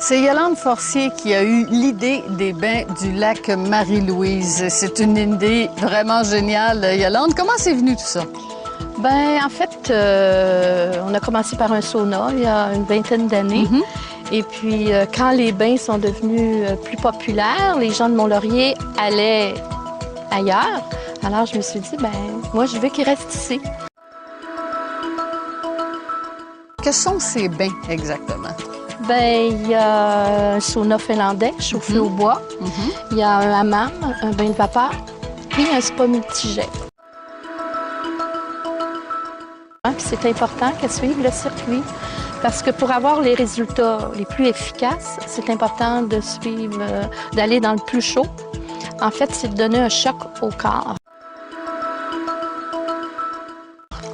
C'est Yolande Forcier qui a eu l'idée des bains du lac Marie-Louise. C'est une idée vraiment géniale. Yolande, comment c'est venu tout ça? Ben, en fait, on a commencé par un sauna il y a une vingtaine d'années. Et puis, quand les bains sont devenus plus populaires, les gens de Mont-Laurier allaient ailleurs. Alors, je me suis dit, ben, moi, je veux qu'ils restent ici. Que sont ces bains exactement? Ben, il y a un sauna finlandais chauffé au bois. Il y a un hammam, un bain de vapeur, puis un spa multijet. Puis c'est important qu'elle suive le circuit parce que pour avoir les résultats les plus efficaces, c'est important de suivre, d'aller dans le plus chaud. En fait, c'est de donner un choc au corps.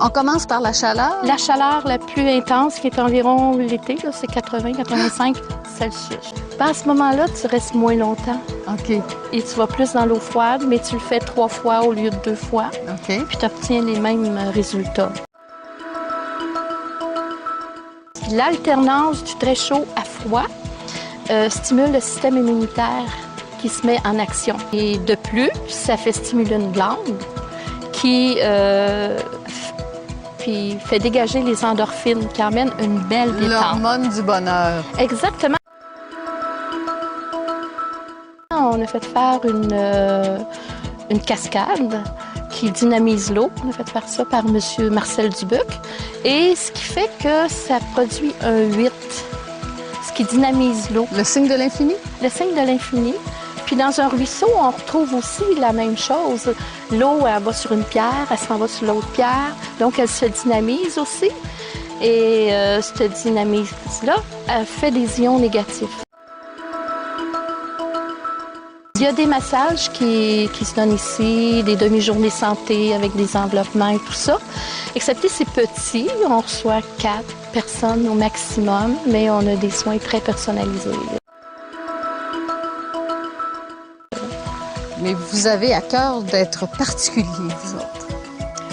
On commence par la chaleur? La chaleur la plus intense, qui est environ l'été, c'est 80-85 Celsius. À ce moment-là, tu restes moins longtemps. OK. Et tu vas plus dans l'eau froide, mais tu le fais 3 fois au lieu de 2 fois. OK. Puis tu obtiens les mêmes résultats. L'alternance du très chaud à froid stimule le système immunitaire qui se met en action. Et de plus, ça fait stimuler une glande qui puis fait dégager les endorphines qui amènent une belle détente. L'hormone du bonheur. Exactement. On a fait faire une cascade qui dynamise l'eau. On a fait faire ça par M. Marcel Dubuc. Et ce qui fait que ça produit un 8, ce qui dynamise l'eau. Le signe de l'infini? Le signe de l'infini. Puis dans un ruisseau, on retrouve aussi la même chose. L'eau, elle va sur une pierre, elle s'en va sur l'autre pierre. Donc, elle se dynamise aussi. Et cette dynamisme-là, elle fait des ions négatifs. Il y a des massages qui se donnent ici, des demi-journées santé avec des enveloppements et tout ça. Excepté c'est petit, on reçoit 4 personnes au maximum, mais on a des soins très personnalisés. Mais vous avez à cœur d'être particulier, vous autres.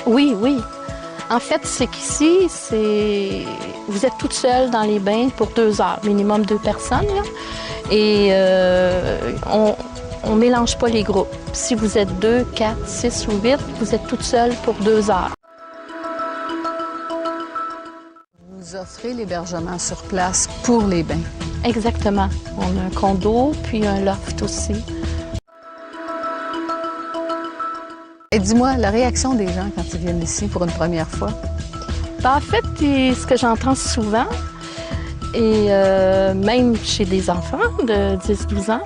Oui, oui. En fait, c'est qu'ici, vous êtes toute seule dans les bains pour 2 heures, minimum 2 personnes. Là. Et on ne mélange pas les groupes. Si vous êtes 2, 4, 6 ou 8, vous êtes toute seule pour 2 heures. Vous offrez l'hébergement sur place pour les bains. Exactement. On a un condo, puis un loft aussi. Et dis-moi, la réaction des gens quand ils viennent ici pour une première fois? Ben, en fait, ce que j'entends souvent, et même chez des enfants de 10-12 ans,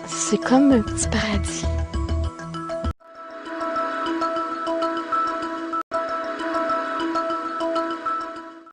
c'est comme un petit paradis.